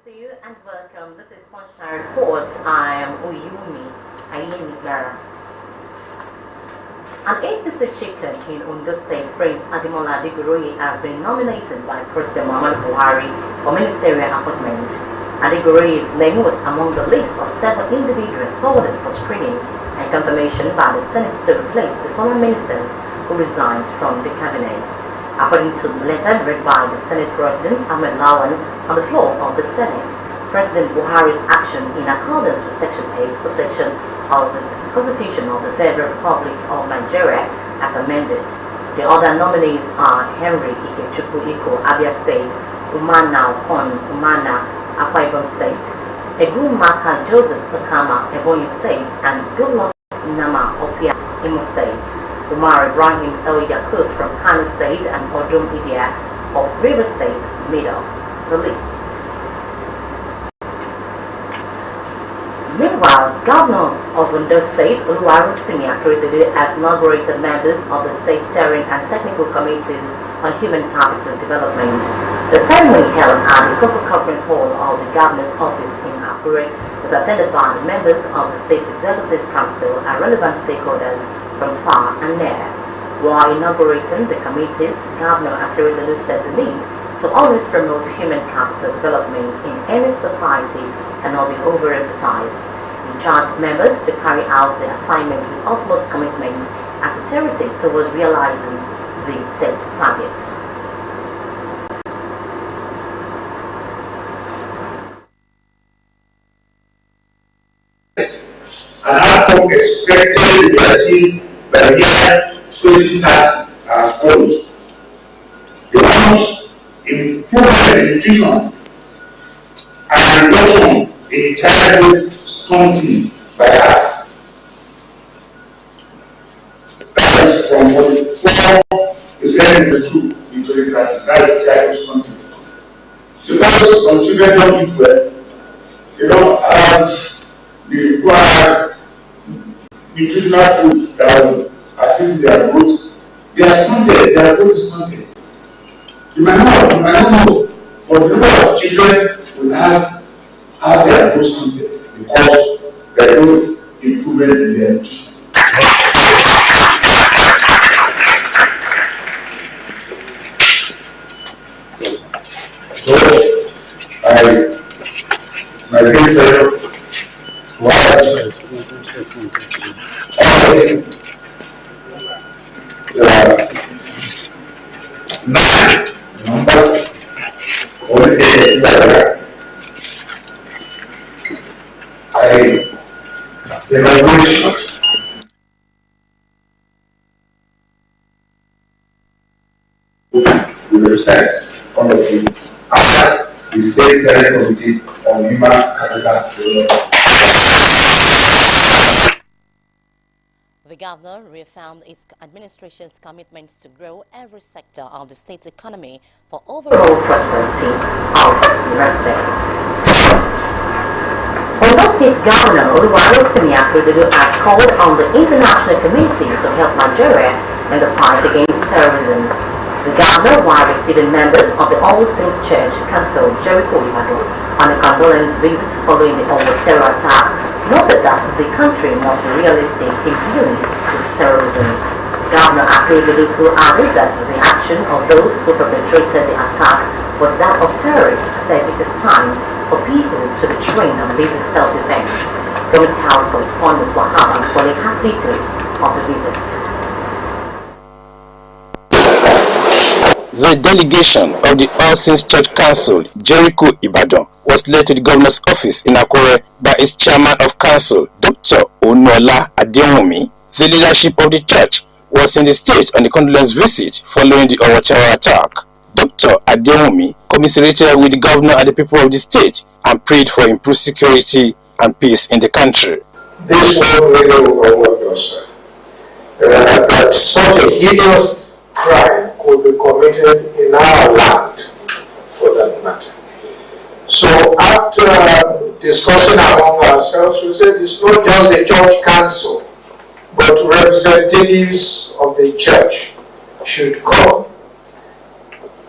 to you and welcome. This is Sunshine Reports. I am Uyumi Ayinigara. An APC chieftain in Ondo State, Prince Ademola Adeguroye, has been nominated by President Muhammadu Buhari for ministerial appointment. Adeguroye's name was among the list of 7 individuals forwarded for screening and confirmation by the Senate to replace the former ministers who resigned from the cabinet. According to the letter read by the Senate President Ahmed Lawan on the floor of the Senate, President Buhari's action in accordance with Section 8, subsection of the Constitution of the Federal Republic of Nigeria as amended. The other nominees are Henry Ikechukwu Iko, Abia State, Umana Okon Umana, Akwa Ibom State, Egumaka Joseph Okama, Ebonyi State, and Goodluck Nama Opia, Imo State. Umar Ibrahim El Yakub from Kano State and Odum Idia of River State made up the list. Meanwhile, Governor of Ondo State, Oluwarotimi Akeredolu, has inaugurated members of the State Steering and Technical Committees on Human Capital Development. The ceremony held at the Corporate Conference Hall of the Governor's Office in Akure was attended by the members of the State's Executive Council and relevant stakeholders from far and near. While inaugurating the committees, Governor Akeredolu said the need to always promote human capital development in any society cannot be overemphasized. He charged members to carry out their assignment with utmost commitment and sincerity towards realizing these set targets. An outcome expected to be achieved by the year 2030 as follows. The first, improvement in nutrition and reduction in childhood stunting by half. That is from 44% to 2 in 2030. That is childhood stunting. Because some children don't eat well, they don't have the required nutritional food that will assist their growth. They are stunted, their growth is stunted. You might not know, but the number of children will have their growth stunted because there is no improvement in their nutrition. So, my great pleasure. We represent all of you as the State Steering Committee on Human Capital Development. The governor reaffirmed his administration's commitment to grow every sector of the state's economy for overall prosperity of residents. Ondo State's Governor Oluwarotimi Akeredolu has called on the international community to help Nigeria in the fight against terrorism. The governor, while receiving members of the All Saints Church Council Jericho Ibadan on a condolence visit following the Owo terror attack, noted that the country must be realistic in dealing with terrorism. Governor Akeredolu added that the action of those who perpetrated the attack was that of terrorists, said it is time for people to be trained on basic self-defense. Government House correspondent Wahab Ankole has details of the visit. The delegation of the All Saints Church Council, Jericho Ibadan, was led to the governor's office in Akure by its chairman of council, Dr. Onola Adewumi. The leadership of the church was in the state on the condolence visit following the Owo terror attack. Dr. Adewumi commiserated with the governor and the people of the state and prayed for improved security and peace in the country. This one really overwhelmed us, that such a hideous crime could be committed in our land, for that matter. So after discussing among ourselves, we said it's not just the church council, but representatives of the church should come.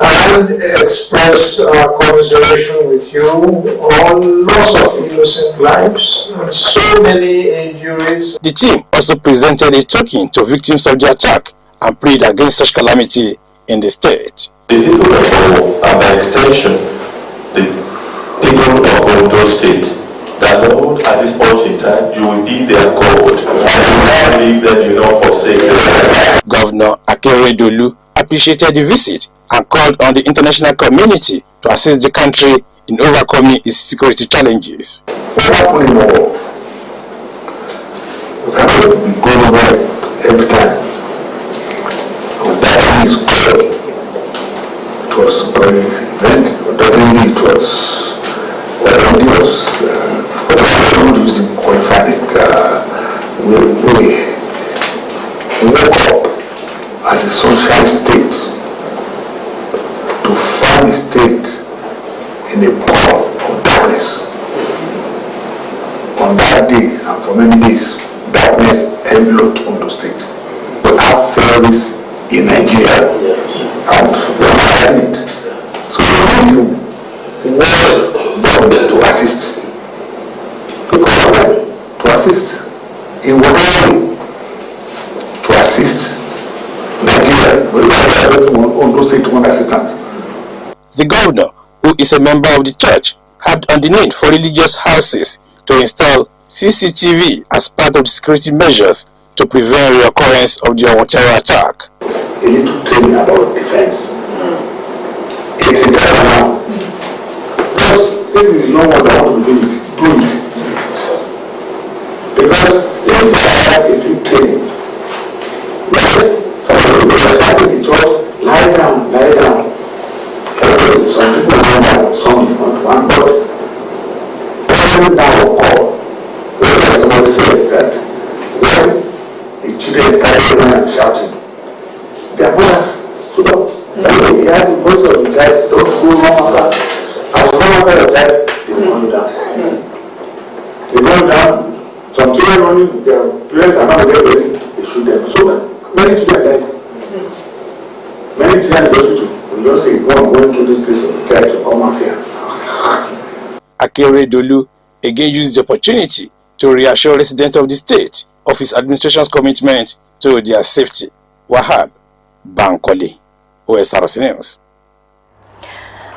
And I and express commiseration with you on loss of innocent lives and so many injuries. The team also presented a token to victims of the attack and prayed against such calamity in the state. The people of Owo, and by extension, the people of Ondo State, that Lord, at this point in time, you will be their God, and you will not leave them, you will not forsake them. Governor Akeredolu appreciated the visit and called on the international community to assist the country in overcoming its security challenges. What happened in Owo? We cannot be going over every time. That is good. It was a great event, but it was grandiose. I don't use it qualify it. We woke up as a social state to find a state in a ball of darkness. On that day and for many days, darkness enveloped on the state. We have terrorists in Nigeria, and we are hiding it. So we need to work to assist. To assist in whatever way, to assist Nigeria. On those state one assistance. The governor, who is a member of the church, had on the need for religious houses to install CCTV as part of the security measures to prevent reoccurrence of the terror attack. A little training about defense. It's in there now. Because if there is no one that wants to do it. Because if you have a few training, yes, somebody will start in the church, lie down. Some people lie down, some don't want, but lying down or call, when somebody said that when the children started running and shouting, their mothers stood up. He had the voice of the child, don't go wrong after. As long as the child is going down. They go down, some children running, their parents are not ready, they shoot them. So many children died. Many children in the hospital. We don't say, go and go through this place of the child to come out here. Akeredolu again used the opportunity to reassure residents of the state of his administration's commitment to their safety. Wahab Bankole, Osrc News.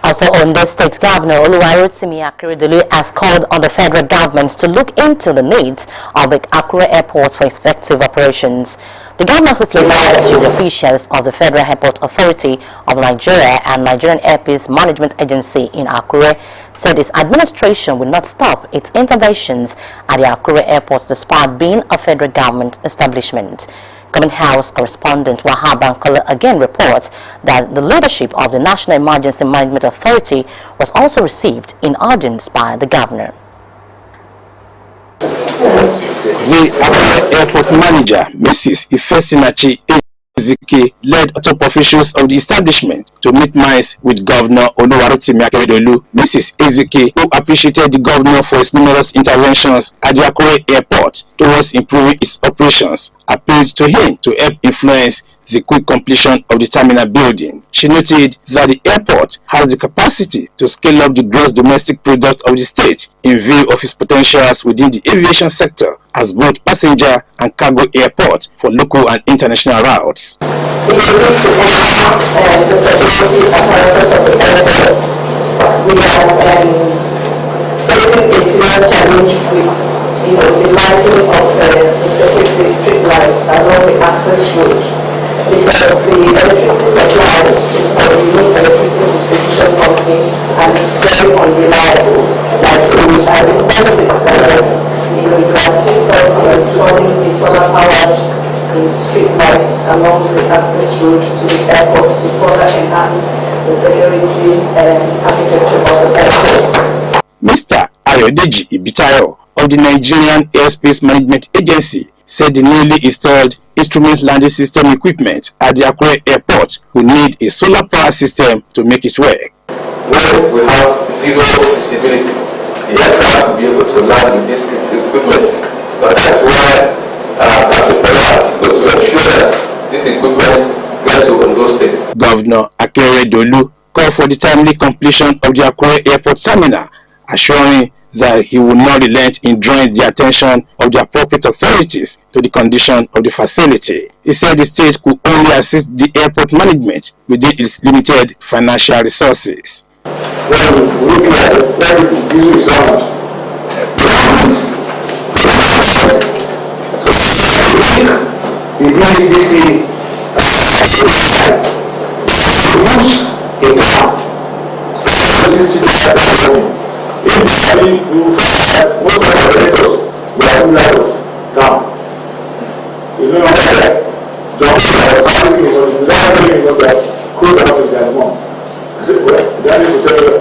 Also, Ondo State Governor Oluwarotimi Akeredolu has called on the federal government to look into the needs of the Akure Airport for effective operations. The governor, who played with the officials of the Federal Airport Authority of Nigeria and Nigerian Airports Management Agency in Akure, said his administration will not stop its interventions at the Akure Airport despite being a federal government establishment. Government House correspondent Wahab Bankole again reports that the leadership of the National Emergency Management Authority was also received in audience by the governor. The airport manager, Mrs. Ifesinachi Ezike, led top officials of the establishment to meet minds with Governor Oluwarotimi Akeredolu. Mrs. Ezike, who appreciated the governor for his numerous interventions at the Akure Airport towards improving its operations, appealed to him to help influence the quick completion of the terminal building. She noted that the airport has the capacity to scale up the gross domestic product of the state in view of its potentials within the aviation sector as both passenger and cargo airport for local and international routes. We need to enhance the security apparatus of the airports. We are facing a serious challenge with the lighting of the security street lights along the access road, because the electricity supply is from the new electricity distribution company and it's very unreliable. So we are requesting that to assist us in installing the solar powered street lights along the access road to the airport to further enhance the security architecture of the airport. Mr. Ayodeji Ibitayo of the Nigerian Airspace Management Agency said the newly installed instrument landing system equipment at the Akure Airport will need a solar power system to make it work. When we have zero visibility, the aircraft will be able to land with this equipment. But that's why to ensure that this equipment gets to Ondo State. Governor Akeredolu called for the timely completion of the Akure Airport Terminal, assuring that he will not relent in drawing the attention of the appropriate authorities to the condition of the facility. He said the state could only assist the airport management within its limited financial resources. When we look at where this result, the BDC push in town. Initially, we will find that most of the directors were coming out of town. You know what I'm saying? John was servicing it, but without telling me what they have closed out with their mom. I said, well, they need to tell you,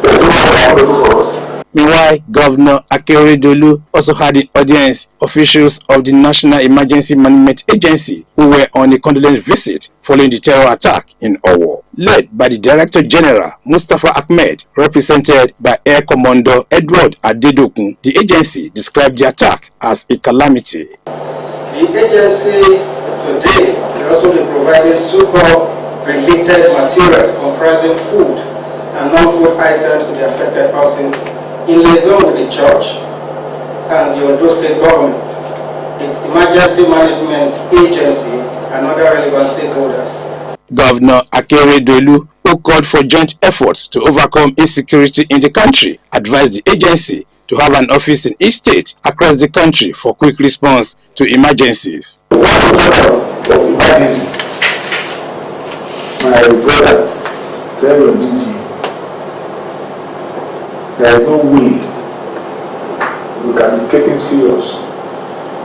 there's no more to do for us. Meanwhile, Governor Akeredolu also had in audience officials of the National Emergency Management Agency who were on a condolence visit following the terror attack in Owo. Led by the Director General Mustafa Ahmed, represented by Air Commodore Edward Adedokun, the agency described the attack as a calamity. The agency today will also be providing super-related materials comprising food and non-food items to the affected persons in liaison with the church and the Ondo State government, its emergency management agency, and other relevant stakeholders. Governor Akeredolu, who called for joint efforts to overcome insecurity in the country, advised the agency to have an office in each state across the country for quick response to emergencies. My brother, tell your DG, there is no way you can be taken serious.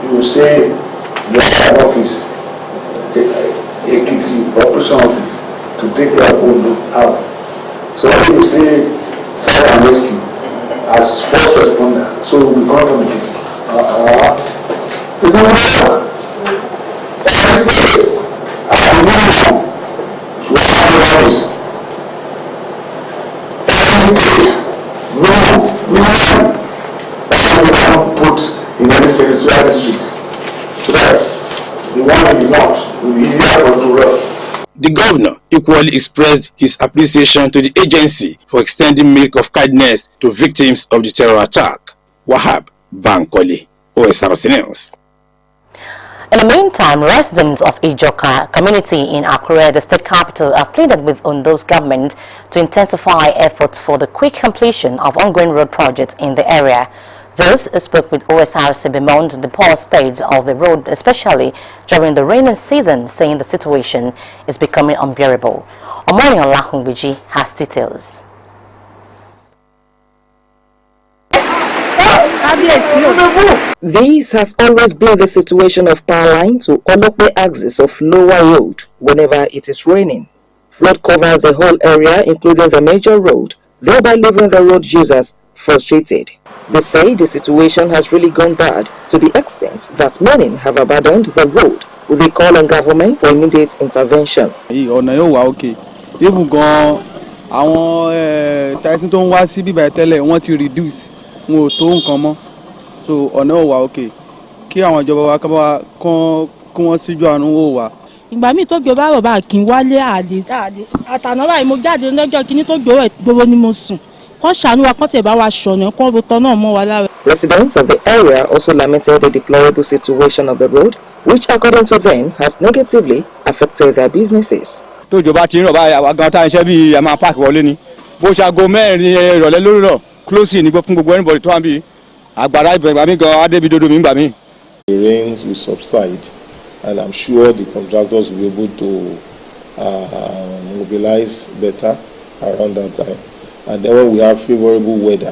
You will say you have an office, a kitty operation office to take their own out. So when you say search and rescue as first responder, so we come from the kitty. There's no matter. Every state, as a minimum, should have an office. Every state, minimum. That's why we cannot put in any secretarial district. So that the one in the north will be easier for to run. The governor equally expressed his appreciation to the agency for extending milk of kindness to victims of the terror attack. Wahab Bankole, Osrc News. In the meantime, residents of Ijoka community in Akure, the state capital, have pleaded with Ondo's government to intensify efforts for the quick completion of ongoing road projects in the area. Those who spoke with Osrc bemoaned the poor state of the road, especially during the rainy season, saying the situation is becoming unbearable. Omoyan Lahungbiji has details. This has always been the situation of power line to Olokwe axis of lower road whenever it is raining. Flood covers the whole area, including the major road, thereby leaving the road users frustrated. They say the situation has really gone bad to the extent that many have abandoned the road, with a call on government for immediate intervention. So ọ̀nà ò wà òkè kí àwọn ìjọba wa kán wọ́n síjú àánú wò wá. Ìgbà míì tó gbé bá rọ̀ bá kí n wálé àlè àtàná báyìí mo jáde lọ́jọ́ kínní tó gbòòrò gbogbo ni mo sùn kán ṣàánú wa kán tẹ̀ bá wa ṣọ̀nà kán ro tọ́ náà mọ́ wa lára. Residents of the area also lamented the deplorable situation of the road, which according to them has negatively affected their businesses. Tójò bá ti ń rọ̀ báyìí àwa gan tá à ń ṣe bí ẹ máa páàkì wọlé ni bó ṣaago mẹ́rin ìrọ̀lẹ́ lórí rọ̀ close ní fún gbogbo anybody tó wà bí. The rains will subside, and I'm sure the contractors will be able to mobilize better around that time. And then when we have favorable weather,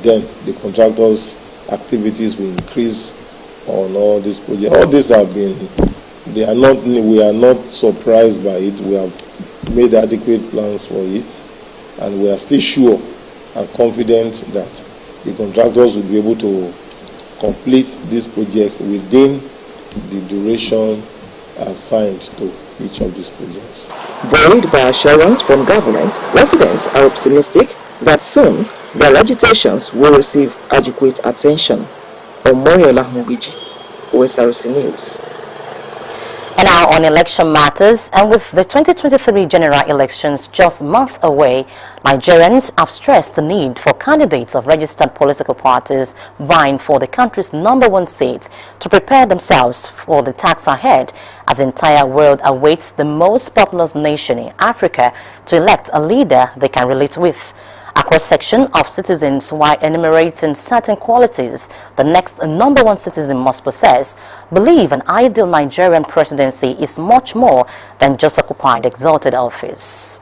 then the contractors' activities will increase on all these projects. All these have been, we are not surprised by it. We have made adequate plans for it, and we are still sure and confident that the contractors will be able to complete these projects within the duration assigned to each of these projects. Buoyed by assurance from government, residents are optimistic that soon their agitations will receive adequate attention. Omoyan Lahungbiji, Osrc News. And now on election matters, and with the 2023 general elections just a month away, Nigerians have stressed the need for candidates of registered political parties vying for the country's #1 seat to prepare themselves for the task ahead, as the entire world awaits the most populous nation in Africa to elect a leader they can relate with. A cross-section of citizens, while enumerating certain qualities the next #1 citizen must possess, believe an ideal Nigerian presidency is much more than just occupying the exalted office.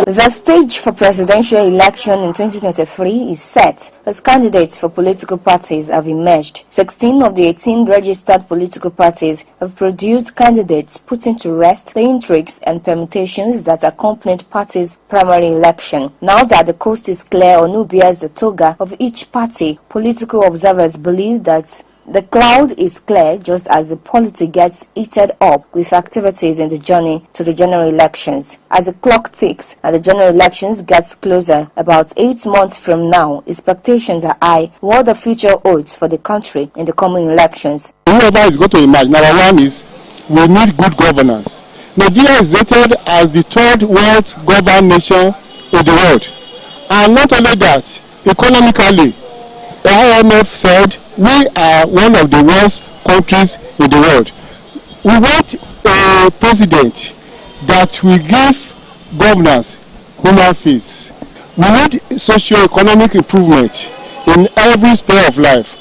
The stage for presidential election in 2023 is set as candidates for political parties have emerged. 16 of the 18 registered political parties have produced candidates putting to rest the intrigues and permutations that accompanied parties' primary election. Now that the coast is clear on who bears the toga of each party, political observers believe that the cloud is clear just as the polity gets heated up with activities in the journey to the general elections. As the clock ticks and the general elections gets closer, about 8 months from now, expectations are high what the future holds for the country in the coming elections. Whoever is going to emerge, number one is we need good governance. Nigeria is rated as the 3rd world governed nation in the world. And not only that, economically, the IMF said we are one of the worst countries in the world. We want a president that will give governance human face. We need socio-economic improvement in every sphere of life.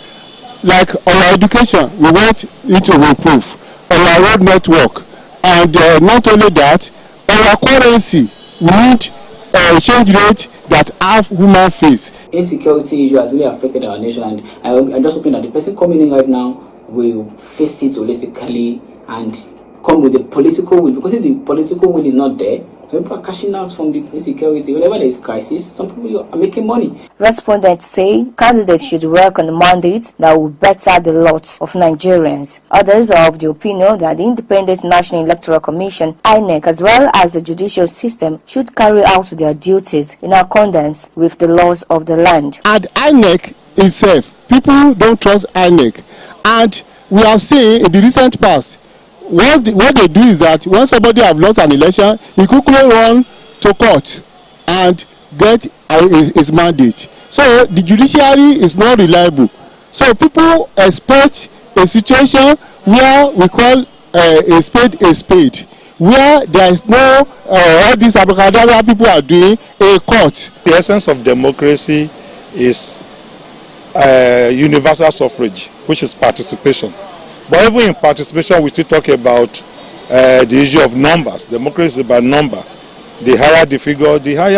Like our education, we want it to improve. Our road network, and not only that, our currency, we need a exchange rate that have human face. Insecurity issue has really affected our nation, and I'm just hoping that the person coming in right now will face it holistically and come with the political will, because if the political will is not there, some people are cashing out from the insecurity. Whenever there is crisis, some people are making money. Respondents say candidates should work on the mandates that will better the lot of Nigerians. Others are of the opinion that the Independent National Electoral Commission, INEC, as well as the judicial system should carry out their duties in accordance with the laws of the land. And INEC itself, people don't trust INEC. And we have seen in the recent past, what they do is that when somebody has lost an election, he quickly run to court and get his mandate. So the judiciary is not reliable. So people expect a situation where we call a spade, where there is no all these abracadabra people are doing a court. The essence of democracy is universal suffrage, which is participation. But even in participation, we still talk about the issue of numbers. Democracy is about number. The higher the figure, the higher